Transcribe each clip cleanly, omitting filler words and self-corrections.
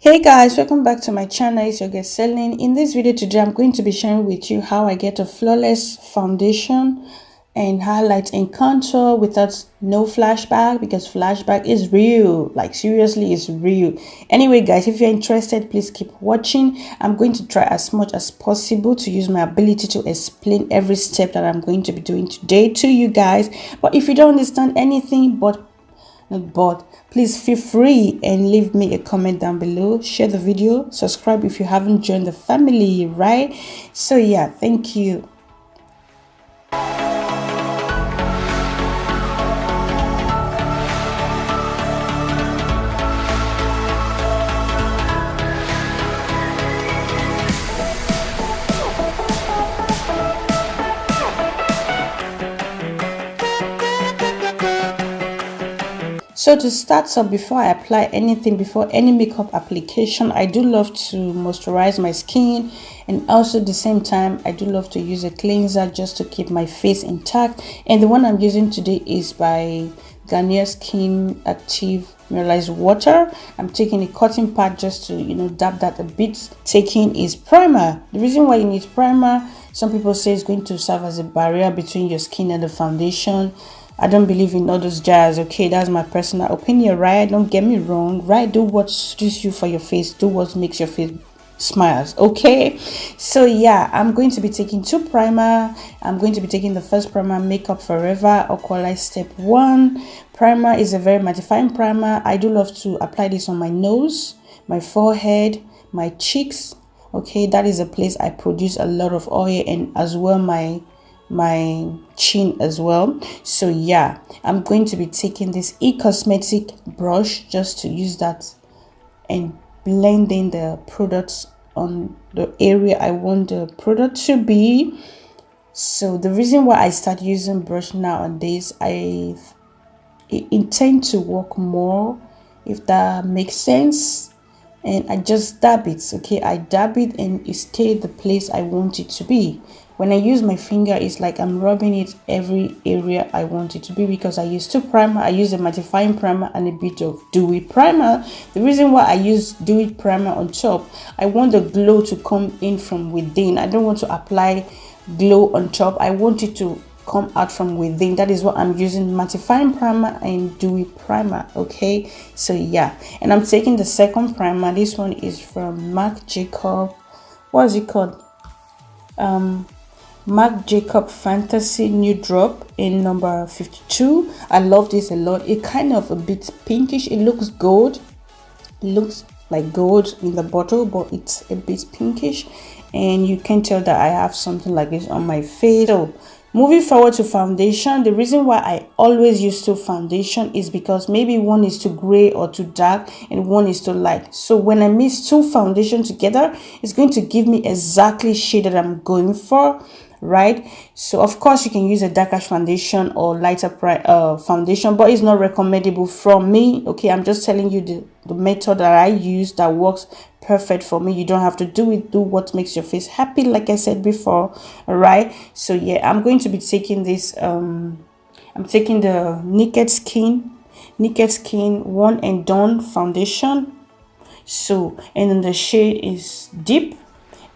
Hey guys, welcome back to my channel. It's your girl Selling. In this video today, I'm going to be sharing with you how I get a flawless foundation and highlight and contour without no flashback, because flashback is real. Like seriously, it's real. Anyway guys, if you're interested, please keep watching. I'm going to try as much as possible to use my ability to explain every step that I'm going to be doing today to you guys. But if you don't understand anything but please feel free and leave me a comment down below. Share the video, subscribe if you haven't joined the family, right? So yeah, thank you. So to start up, before I apply anything, before any makeup application, I do love to moisturize my skin, and also at the same time I do love to use a cleanser just to keep my face intact. And the one I'm using today is by Garnier Skin Active Mineralized Water. I'm taking a cotton pad just to dab that a bit. Taking is primer. The reason why you need primer, some people say it's going to serve as a barrier between your skin and the foundation. I don't believe in all those jazz. Okay, that's my personal opinion, right? Don't get me wrong, right? Do what suits you for your face. Do what makes your face smiles. Okay, so yeah, I'm going to be taking two primer. I'm going to be taking the first primer, Makeup Forever Equalizer Step 1 primer. Is a very mattifying primer. I do love to apply this on my nose, my forehead, my cheeks. Okay, that is a place I produce a lot of oil, and as well my chin as well. So yeah, I'm going to be taking this EYESHADOW brush just to use that and blending the products on the area I want the product to be. So the reason why I start using brush nowadays, I intend to work more, if that makes sense, and I just dab it. Okay, I dab it and it stays the place I want it to be. When I use my finger, it's like I'm rubbing it every area I want it to be, because I use two primer. I use a mattifying primer and a bit of dewy primer. The reason why I use dewy primer on top, I want the glow to come in from within. I don't want to apply glow on top. I want it to come out from within. That is what I'm using, mattifying primer and dewy primer. Okay, so yeah, and I'm taking the second primer. This one is from Marc Jacobs. What is it called? Marc Jacobs Fantasy Nude Drop in number 52. I love this a lot. It kind of a bit pinkish. It looks gold. It looks like gold in the bottle, but it's a bit pinkish, and you can tell that I have something like this on my face. So moving forward to foundation, the reason why I always use two foundation is because maybe one is too gray or too dark and one is too light. So when I mix two foundation together, it's going to give me exactly shade that I'm going for, right? So of course you can use a darker foundation or lighter foundation, but it's not recommendable from me. Okay, I'm just telling you the method that I use that works perfect for me. You don't have to do it. Do what makes your face happy, like I said before. All right, so yeah, I'm going to be taking this I'm taking the Naked Skin One and Done foundation. So, and then the shade is Deep.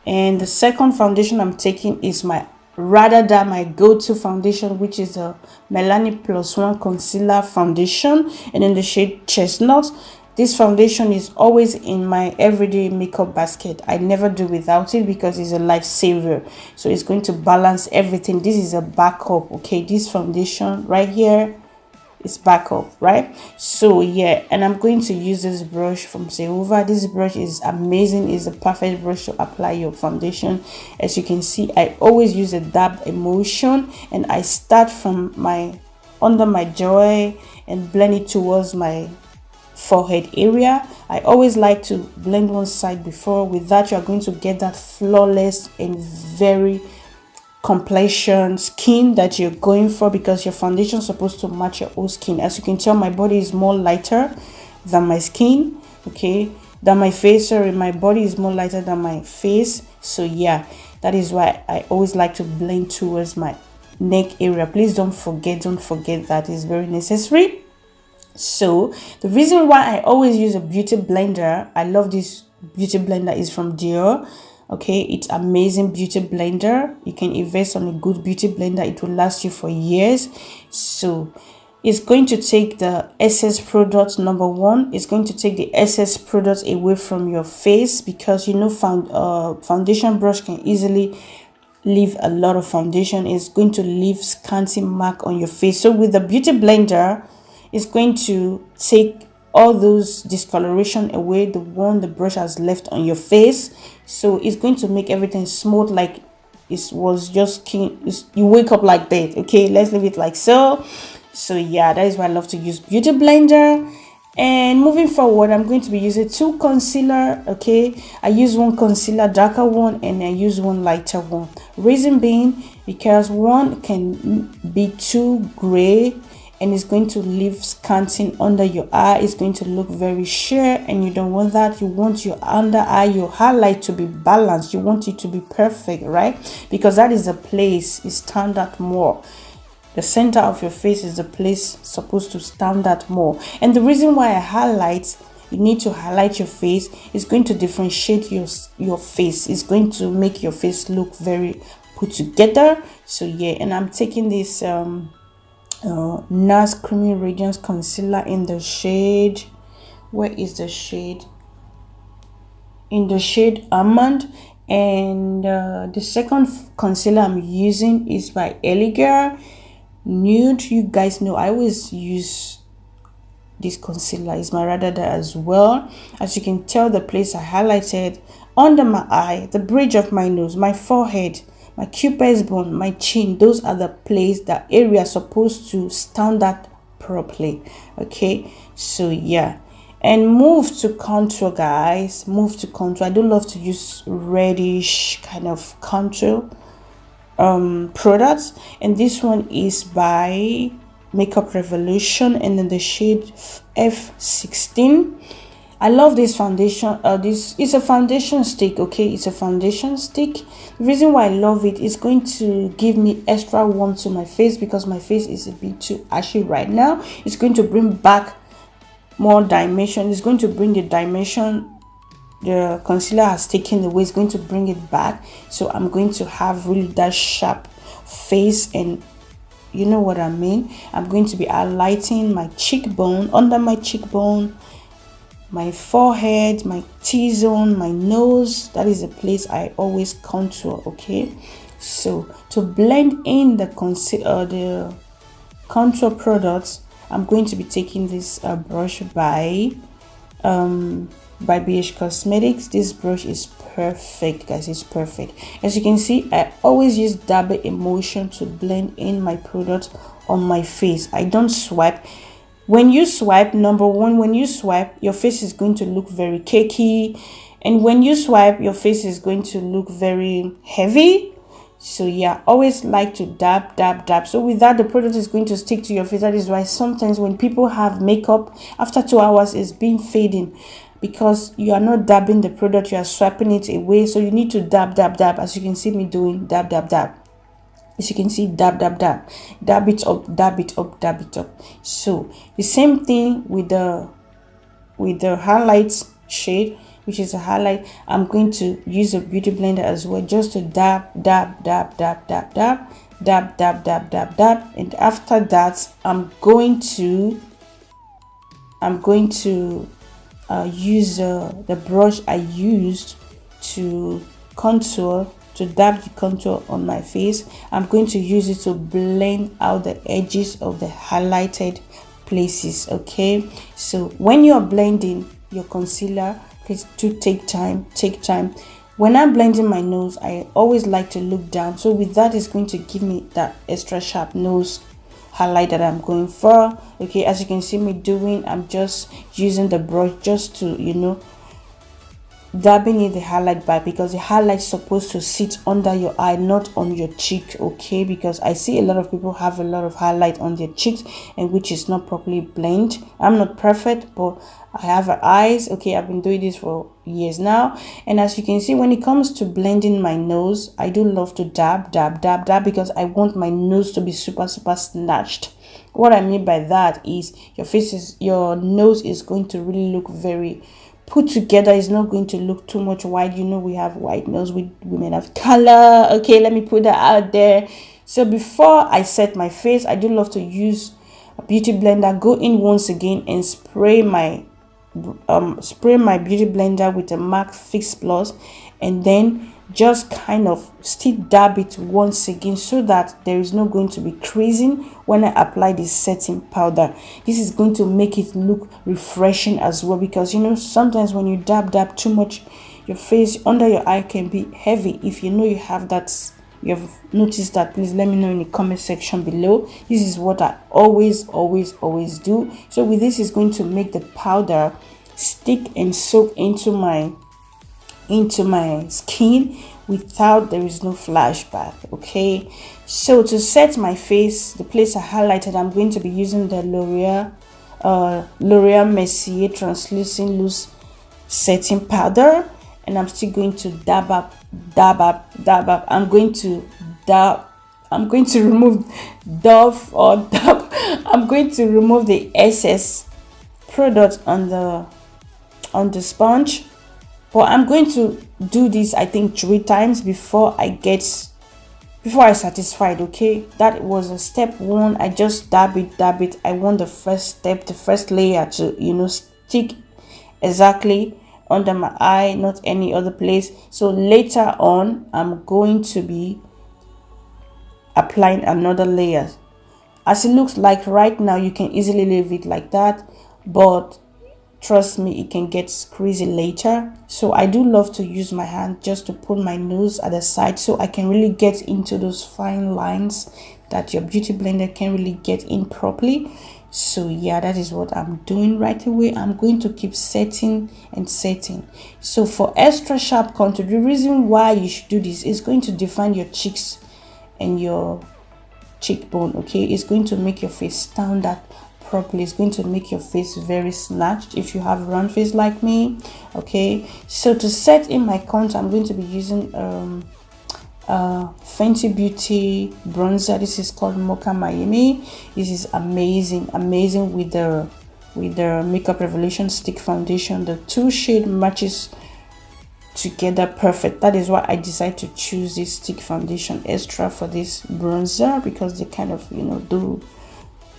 And the second foundation I'm taking is my go-to foundation, which is a Milani Plus One Concealer foundation, and in the shade Chestnut. This foundation is always in my everyday makeup basket. I never do without it because it's a lifesaver. So it's going to balance everything. This is a backup. Okay, this foundation right here is backup, right? So yeah, and I'm going to use this brush from Seova. This brush is amazing. It's a perfect brush to apply your foundation. As you can see, I always use a dab emotion, and I start from my under my jaw and blend it towards my forehead area. I always like to blend one side before. With that, you are going to get that flawless and very complexion skin that you're going for, because your foundation is supposed to match your whole skin. As you can tell, my body is more lighter than my skin, okay, than my face. Sorry, my body is more lighter than my face. So yeah, that is why I always like to blend towards my neck area. Please don't forget that is very necessary. So the reason why I always use a beauty blender, I love this beauty blender, is from Dior. Okay, it's amazing beauty blender. You can invest on a good beauty blender, it will last you for years. So it's going to take the excess product. Number one, it's going to take the excess product away from your face, because you know foundation brush can easily leave a lot of foundation. It's going to leave scanty mark on your face. So with the beauty blender, it's going to take all those discoloration away, the brush has left on your face. So it's going to make everything smooth, like it was just you wake up like that. Okay, let's leave it like so. So yeah, that is why I love to use beauty blender. And moving forward, I'm going to be using two concealer. Okay, I use one concealer, darker one, and I use one lighter one. Reason being, because one can be too gray and it's going to leave scanting under your eye. It's going to look very sheer, and you don't want that. You want your under eye, your highlight to be balanced. You want it to be perfect, right? Because that is the place it stand out more. The center of your face is the place supposed to stand out more. And the reason why I highlight, you need to highlight your face, is going to differentiate your face. It's going to make your face look very put together. So yeah, and I'm taking this NARS Creamy Radiance Concealer in the shade, where is the shade? In the shade Almond. And the second concealer I'm using is by EYESHADOW Nude. You guys know I always use this concealer. Is my rather that as well. As you can tell, the place I highlighted under my eye, the bridge of my nose, my forehead, my cupid's bone, my chin, those are the place, that area supposed to stand out properly. Okay, so yeah. And move to contour, guys. Move to contour. I do love to use reddish kind of contour products, and this one is by MakeupRevolution, and in the shade F16. I love this foundation. This is a foundation stick. Okay, it's a foundation stick. The reason why I love it is going to give me extra warmth to my face, because my face is a bit too ashy right now. It's going to bring back more dimension. It's going to bring the dimension the concealer has taken away. It's going to bring it back. So I'm going to have really that sharp face, and you know what I mean. I'm going to be highlighting my cheekbone, under my cheekbone, my forehead, my T-zone, my nose. That is a place I always contour. Okay, so to blend in the contour products, I'm going to be taking this brush by BH Cosmetics. This brush is perfect, guys. It's perfect. As you can see, I always use double emotion to blend in my product on my face. I don't swipe. When you swipe, number one, when you swipe, your face is going to look very cakey, and when you swipe, your face is going to look very heavy. So yeah, always like to dab, dab, dab. So with that, the product is going to stick to your face. That is why sometimes when people have makeup, after 2 hours it's been fading, because you are not dabbing the product, you are swiping it away. So you need to dab, dab, dab. As you can see me doing, dab, dab, dab. As you can see, dab, dab, dab, dab it up, dab it up, dab it up. So the same thing with the highlights shade, which is a highlight. I'm going to use a beauty blender as well, just to dab, dab, dab, dab, dab, dab, dab, dab, dab, dab, dab. And after that, I'm going to use the brush I used to contour, to dab the contour on my face. I'm going to use it to blend out the edges of the highlighted places. Okay, so when you're blending your concealer, please do take time. When I'm blending my nose, I always like to look down. So with that, it's going to give me that extra sharp nose highlight that I'm going for. Okay, as you can see me doing, I'm just using the brush just to, you know, dabbing in the highlight bar, because the highlight's supposed to sit under your eye, not on your cheek. Okay, because I see a lot of people have a lot of highlight on their cheeks, and which is not properly blend. I'm not perfect, but I have eyes. Okay, I've been doing this for years now, and as you can see, when it comes to blending my nose, I do love to dab, because I want my nose to be super snatched. What I mean by that is your nose is going to really look very put together. Is not going to look too much white. You know, we have white nose, women have color. Okay, let me put that out there. So before I set my face, I do love to use a beauty blender, go in once again and spray my beauty blender with a MAC Fix Plus, and then just kind of still dab it once again, so that there is not going to be creasing when I apply this setting powder. This is going to make it look refreshing as well, because you know, sometimes when you dab too much, your face under your eye can be heavy. If you know you have that, you have noticed that, please let me know in the comment section below. This is what I always do. So with this, is going to make the powder stick and soak into my skin without there is no flashback. Okay, so to set my face, the place I highlighted, I'm going to be using the Lauramercier translucent loose setting powder, and I'm still going to dab up. I'm going to remove I'm going to remove the excess product on the sponge. But I'm going to do this, I think, 3 times before I satisfied. Okay, that was a step 1. I just dab it. I want the first step, the first layer to, you know, stick exactly under my eye, not any other place. So later on, I'm going to be applying another layer. As it looks like right now, you can easily leave it like that, but trust me, it can get crazy later. So I do love to use my hand just to put my nose at the side, so I can really get into those fine lines that your beauty blender can really get in properly. So yeah, that is what I'm doing right away. I'm going to keep setting and setting. So for extra sharp contour, the reason why you should do this is going to define your cheeks and your cheekbone. Okay, it's going to make your face stand out properly. It's going to make your face very snatched if you have round face like me. Okay, so to set in my contour, I'm going to be using fentybeauty bronzer. This is called Mocha Miami. This is amazing with the makeuprevolution stick foundation. The 2 shade matches together perfect. That is why I decided to choose this stick foundation extra for this bronzer, because they kind of, you know, do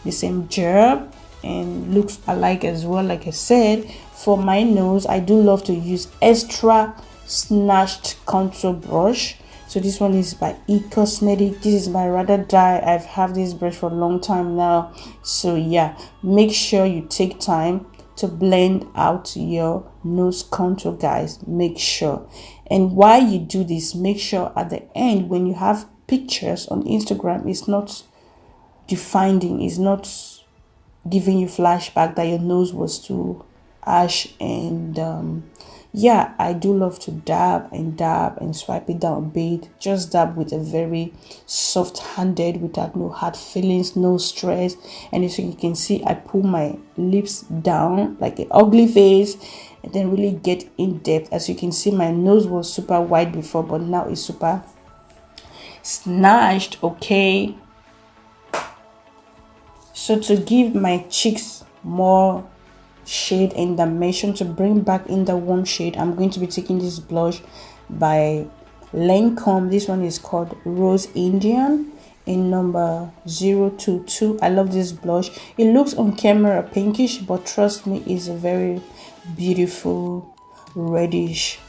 the same job and looks alike as well. Like I said, for my nose, I do love to use extra snatched contour brush. So this one is by EYESHADOW. This is my rather dry. I've had this brush for a long time now. So yeah, make sure you take time to blend out your nose contour, guys. Make sure. And while you do this, make sure at the end, when you have pictures on Instagram, it's not defining, is not giving you flashback that your nose was too ash. And yeah, I do love to dab and swipe it down a bit. Just dab with a very soft handed, without no hard feelings, no stress. And as you can see, I pull my lips down like an ugly face, and then really get in depth. As you can see, my nose was super wide before, but now it's super snatched. Okay, so to give my cheeks more shade and dimension, to bring back in the warm shade, I'm going to be taking this blush by Lancome. This one is called Rose Indian in number 022. I love this blush. It looks on camera pinkish, but trust me, it's a very beautiful reddish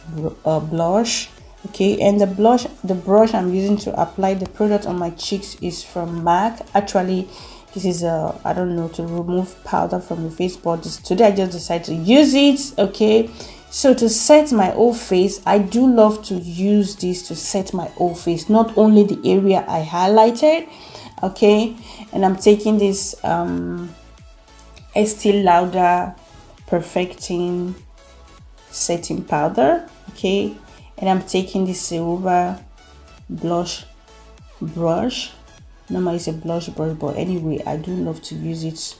blush. Okay, and the brush I'm using to apply the product on my cheeks is from MAC. Actually, this is I don't know, to remove powder from the face, but today I just decided to use it. Okay, so to set my whole face, I do love to use this to set my whole face, not only the area I highlighted. Okay, and I'm taking this Estee Lauder Perfecting setting powder. Okay, and I'm taking this silver blush brush. Normally it's a blush brush, but anyway, I do love to use it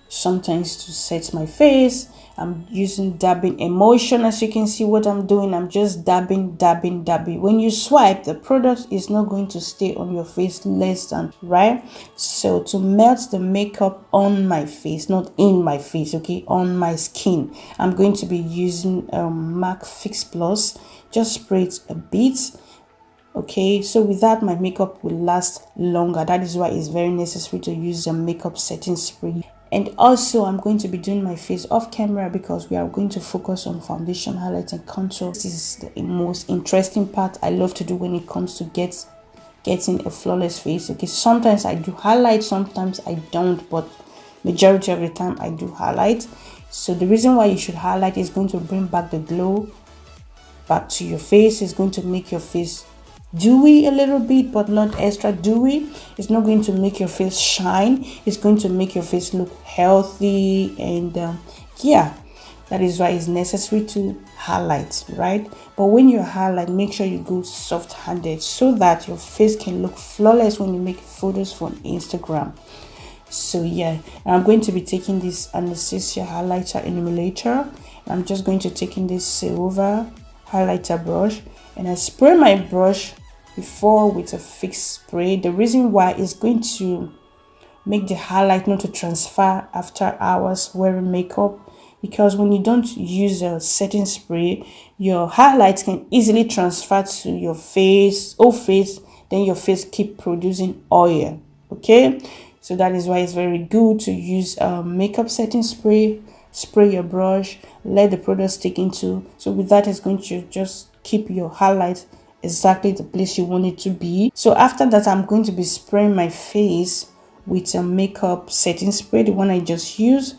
sometimes to set my face. I'm using dabbing emotion. As you can see what I'm doing, I'm just dabbing. When you swipe, the product is not going to stay on your face less than, right? So to melt the makeup on my face, not in my face, okay, on my skin, I'm going to be using MAC Fix Plus. Just spray it a bit. Okay, so with that, my makeup will last longer. That is why it's very necessary to use the makeup setting spray. And also, I'm going to be doing my face off camera because we are going to focus on foundation, highlight, and contour. This is the most interesting part I love to do when it comes to getting a flawless face. Okay, sometimes I do highlight, sometimes I don't, but majority of the time I do highlight. So the reason why you should highlight is going to bring back the glow back to your face. It's going to make your face dewy a little bit, but not extra dewy. It's not going to make your face shine. It's going to make your face look healthy. And yeah, that is why it's necessary to highlight, right? But when you highlight, make sure you go soft-handed so that your face can look flawless when you make photos for Instagram. So yeah, and I'm going to be taking this Anastasia highlighter emulator. I'm just going to take in this silver highlighter brush, and I spray my brush before with a fixed spray. The reason why is going to make the highlight not to transfer after hours wearing makeup, because when you don't use a setting spray, your highlights can easily transfer to your face, then your face keep producing oil. Okay, so that is why it's very good to use a makeup setting spray. Spray your brush, let the product stick into. So with that, it's going to just keep your highlight exactly the place you want it to be. So after that, I'm going to be spraying my face with a makeup setting spray, the one I just used,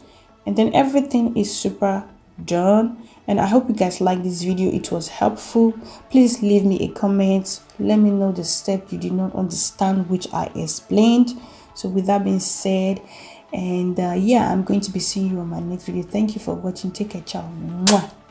and then everything is super done. And I hope you guys like this video. It was helpful. Please leave me a comment. Let me know the step you did not understand, which I explained. So with that being said, and yeah, I'm going to be seeing you on my next video. Thank you for watching. Take care. Ciao. Mwah.